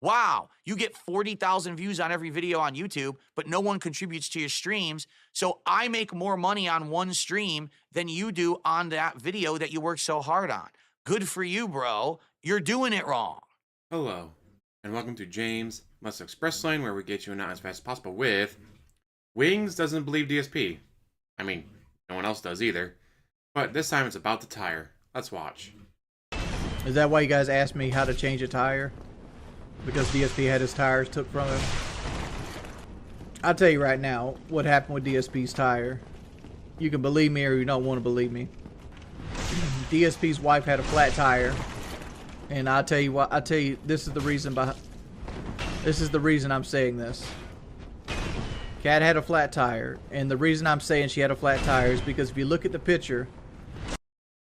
wow, you get 40,000 views on every video on YouTube, but no one contributes to your streams. So I make more money on one stream than you do on that video that you work so hard on. Good for you, bro. You're doing it wrong. Hello, and welcome to James Must Express Lane, where we get you out as fast as possible with Wings doesn't believe DSP. I mean, no one else does either. But this time it's about the tire. Let's watch. Is that why you guys asked me how to change a tire? Because DSP had his tires took from him? I'll tell you right now what happened with DSP's tire. You can believe me or you don't want to believe me. DSP's wife had a flat tire. And I'll tell you what, this is the reason I'm saying this. Cat had a flat tire, and the reason I'm saying she had a flat tire is because if you look at the picture.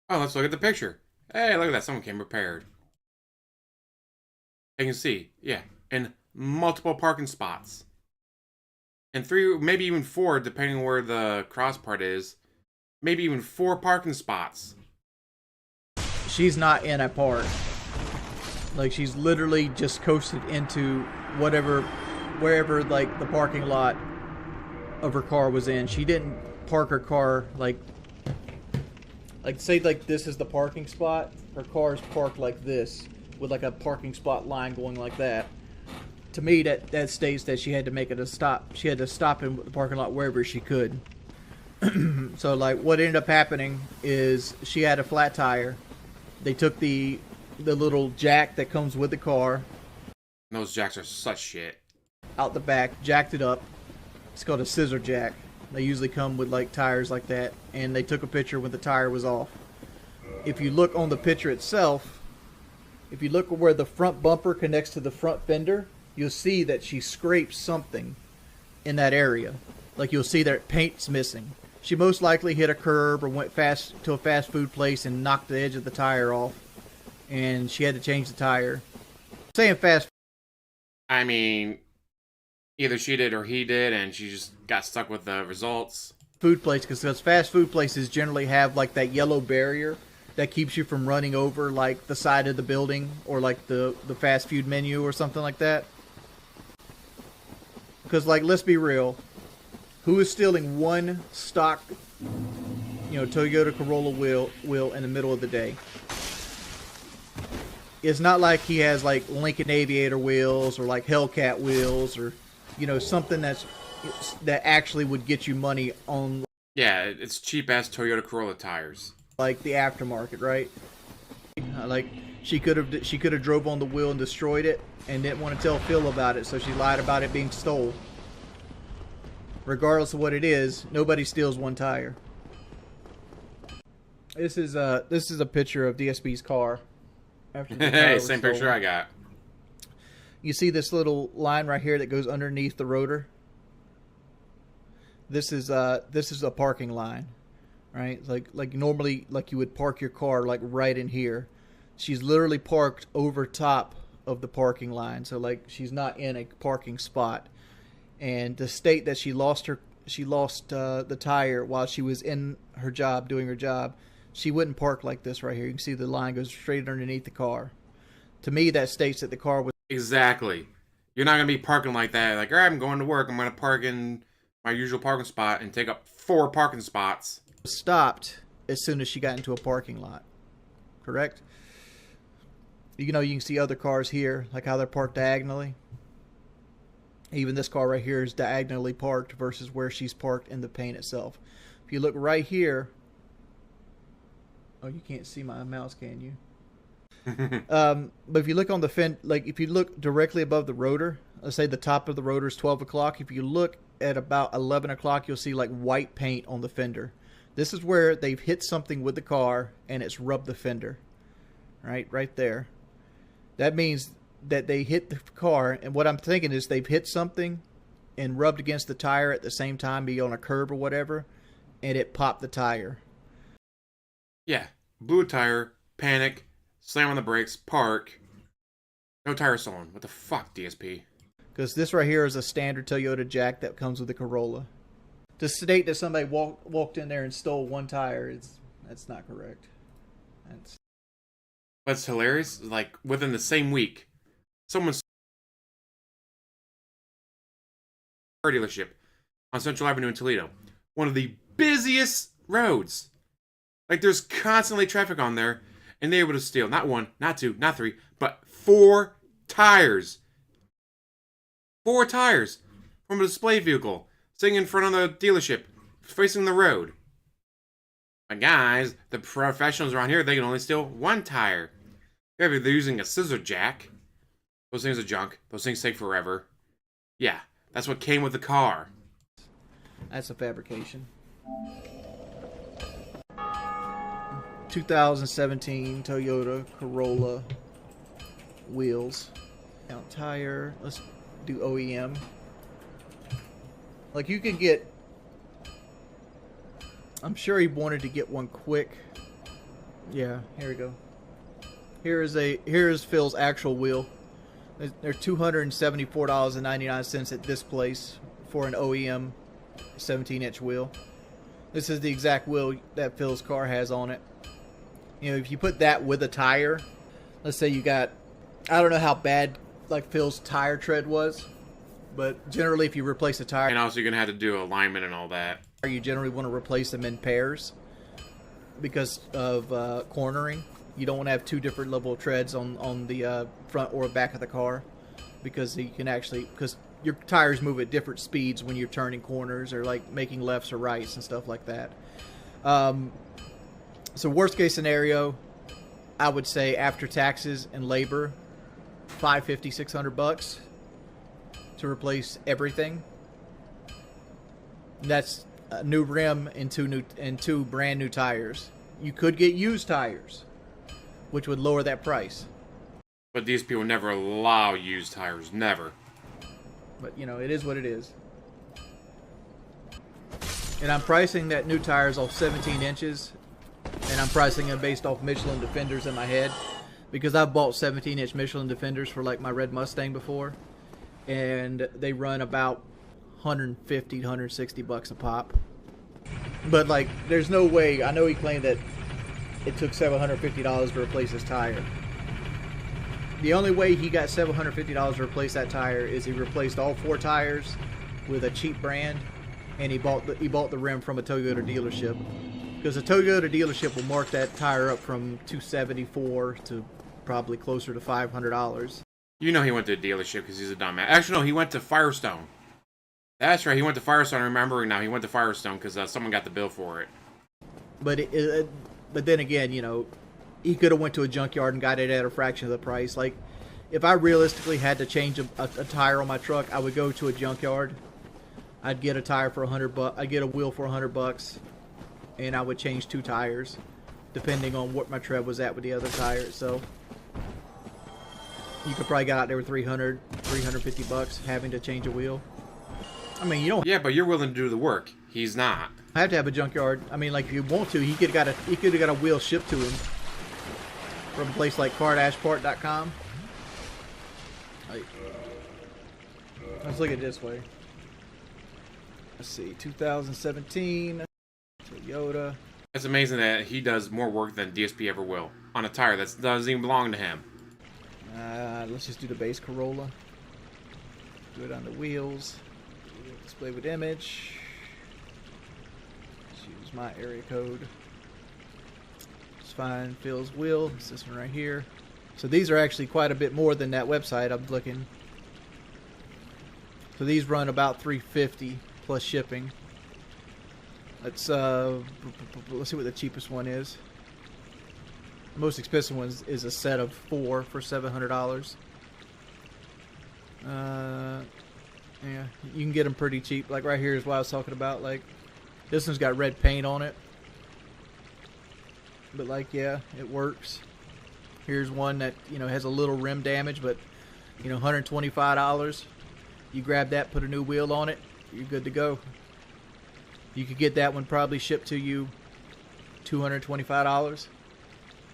Oh, let's look at the picture. Hey, look at that, someone came prepared. You can see, yeah, in multiple parking spots. And 3, maybe even 4, depending on where the cross part is. Maybe even 4 parking spots. She's not in a park. Like, she's literally just coasted into wherever like the parking lot of her car was in. She didn't park her car like say like this is the parking spot. Her car is parked like this with like a parking spot line going like that. To me, that states that she had to make it a stop. She had to stop in the parking lot wherever she could. So like what ended up happening is she had a flat tire. They took the little jack that comes with the car. Those jacks are such shit. Out the back, jacked it up. It's called a scissor jack. They usually come with like tires like that, and they took a picture when the tire was off. If you look on the picture itself, if you look where the front bumper connects to the front fender, you'll see that she scraped something in that area. Like you'll see that paint's missing. She most likely hit a curb or went fast to a fast food place and knocked the edge of the tire off, and she had to change the tire. Saying fast. I mean, either she did or he did, and she just got stuck with the results. Food place, because those fast food places generally have like that yellow barrier that keeps you from running over like the side of the building or like the fast food menu or something like that. Because like, let's be real, who is stealing one stock, Toyota Corolla wheel in the middle of the day? It's not like he has like Lincoln Aviator wheels or like Hellcat wheels or something that actually would get you money on. Yeah, it's cheap ass Toyota Corolla tires. Like the aftermarket, right? Like she could have drove on the wheel and destroyed it and didn't want to tell Phil about it, so she lied about it being stolen. Regardless of what it is, nobody steals one tire. This is a picture of DSP's car. After the Hey, same picture I got. You see this little line right here that goes underneath the rotor? This is a parking line, right? Like normally, like you would park your car like right in here. She's literally parked over top of the parking line, so like she's not in a parking spot. And to state that she lost the tire while she was in her job doing her job, she wouldn't park like this right here. You can see the line goes straight underneath the car. To me, that states that the car was... Exactly. You're not going to be parking like that. Like, all right, I'm going to work. I'm going to park in my usual parking spot and take up 4 parking spots. Stopped as soon as she got into a parking lot. Correct? You can see other cars here, like how they're parked diagonally. Even this car right here is diagonally parked versus where she's parked in the paint itself. If you look right here... Oh, you can't see my mouse, can you? But if you look on the if you look directly above the rotor, let's say the top of the rotor is 12 o'clock. If you look at about 11 o'clock, you'll see like white paint on the fender. This is where they've hit something with the car and it's rubbed the fender. Right there. That means that they hit the car, and what I'm thinking is they've hit something and rubbed against the tire at the same time, be on a curb or whatever, and it popped the tire. Yeah, blew a tire, panic, slam on the brakes, park. No tire stolen. What the fuck, DSP? Because this right here is a standard Toyota jack that comes with the Corolla. To state that somebody walked in there and stole one tire, that's not correct. What's hilarious is, like, within the same week, someone car dealership on Central Avenue in Toledo. One of the busiest roads. Like, there's constantly traffic on there, and they're able to steal not one, not two, not three, but 4 tires. 4 tires from a display vehicle sitting in front of the dealership, facing the road. But guys, the professionals around here, they can only steal 1 tire. Maybe they're using a scissor jack. Those things are junk. Those things take forever. Yeah, that's what came with the car. That's a fabrication. 2017 Toyota Corolla wheels. Now tire. Let's do OEM. Like, you can get, I'm sure he wanted to get one quick. Yeah, here we go. Here is Phil's actual wheel. They're $274.99 at this place for an OEM 17-inch wheel. This is the exact wheel that Phil's car has on it. You know, if you put that with a tire, let's say you got, I don't know how bad like Phil's tire tread was, but generally if you replace a tire, And also you're going to have to do alignment and all that. you generally want to replace them in pairs because of cornering. You don't want to have 2 different level of treads on the front or back of the car, because you can actually, because your tires move at different speeds when you're turning corners or like making lefts or rights and stuff like that. So worst case scenario, I would say after taxes and labor, $550, $600 to replace everything. That's a new rim and 2 brand new tires. You could get used tires, which would lower that price. But these people never allow used tires. Never. But, you know, it is what it is. And I'm pricing that new tires off 17 inches. And I'm pricing them based off Michelin Defenders in my head. Because I've bought 17-inch Michelin Defenders for, like, my red Mustang before. And they run about $150 to $160 a pop. But, like, there's no way. I know he claimed that it took $750 to replace his tire. The only way he got $750 to replace that tire is he replaced all 4 tires with a cheap brand, and he bought the rim from a Toyota dealership, because a Toyota dealership will mark that tire up from $274 to probably closer to $500. You know he went to a dealership because he's a dumbass. Actually, no, he went to Firestone. That's right, he went to Firestone. I'm remembering now. He went to Firestone because someone got the bill for it. But but then again, you know, he could have went to a junkyard and got it at a fraction of the price. Like, if I realistically had to change a tire on my truck, I would go to a junkyard. I'd get a tire for $100. I'd get a wheel for $100, and I would change 2 tires, depending on what my tread was at with the other tire. So you could probably get out there with $300, $350 having to change a wheel. I mean, you don't. Yeah, but you're willing to do the work. He's not. I have to have a junkyard. I mean, like, if you want to, he could have got a wheel shipped to him from a place like cardashpart.com. Let's look at it this way. Let's see, 2017 Toyota. It's amazing that he does more work than DSP ever will on a tire that doesn't even belong to him. Let's just do the base Corolla. Do it on the wheels. Display with image. Let's use my area code. Let's find Phil's wheel. It's this one right here. So these are actually quite a bit more than that website I'm looking. So these run about $350 plus shipping. Let's see what the cheapest one is. The most expensive one is a set of 4 for $700. Yeah, you can get them pretty cheap. Like right here is what I was talking about. Like, this one's got red paint on it. But like, yeah, it works. Here's one that, you know, has a little rim damage, but, you know, $125. You grab that, put a new wheel on it, you're good to go. You could get that one probably shipped to you $225.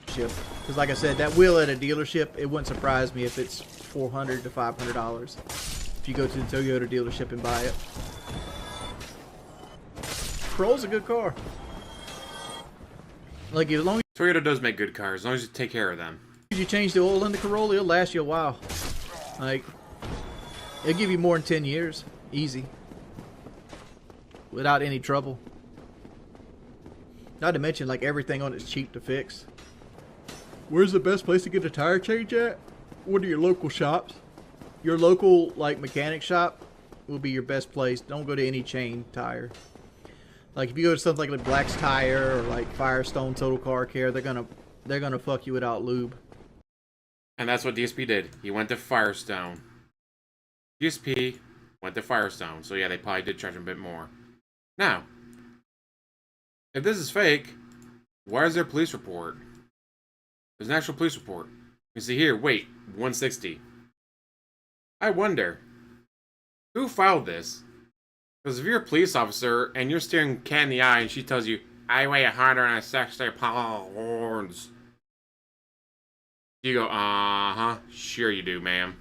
Ship. Because like I said, that wheel at a dealership, it wouldn't surprise me if it's $400 to $500 if you go to the Toyota dealership and buy it. Corolla's a good car. Like, as long as Toyota does make good cars, as long as you take care of them. you change the oil in the Corolla, it'll last you a while. Like, it'll give you more than 10 years. Easy. without any trouble. Not to mention, like, everything on it's cheap to fix. Where's the best place to get a tire change at? What are your local shops? Your local, like, mechanic shop will be your best place. Don't go to any chain tire. Like, if you go to something like Black's Tire or like Firestone Total Car Care, they're gonna fuck you without lube. And that's what DSP did. He went to Firestone. DSP went to Firestone. So yeah, they probably did charge him a bit more. Now, if this is fake, why is there a police report? There's an actual police report. You see here, wait, 160. I wonder, who filed this? Because if you're a police officer and you're staring Cat in the eye and she tells you, I weigh 160 pounds, you go, uh-huh, sure you do, ma'am.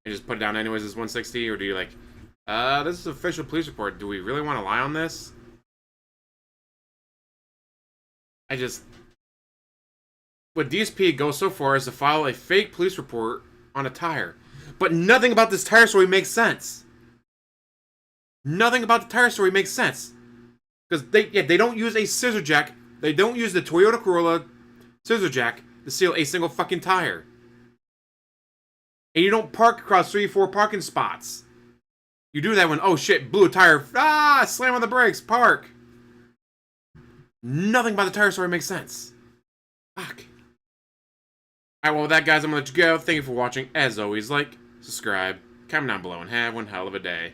And just put it down anyways as 160, or do you like, this is an official police report. Do we really want to lie on this? Would DSP go so far as to file a fake police report on a tire? But nothing about this tire story makes sense. Nothing about the tire story makes sense. Because they don't use a scissor jack. They don't use the Toyota Corolla scissor jack to seal a single fucking tire. And you don't park across 3 or 4 parking spots. You do that when, oh shit, blew a tire. Ah, slam on the brakes, park. Nothing about the tire story makes sense. Fuck. Alright, well with that, guys, I'm gonna let you go. Thank you for watching. As always, like, subscribe, comment down below, and have one hell of a day.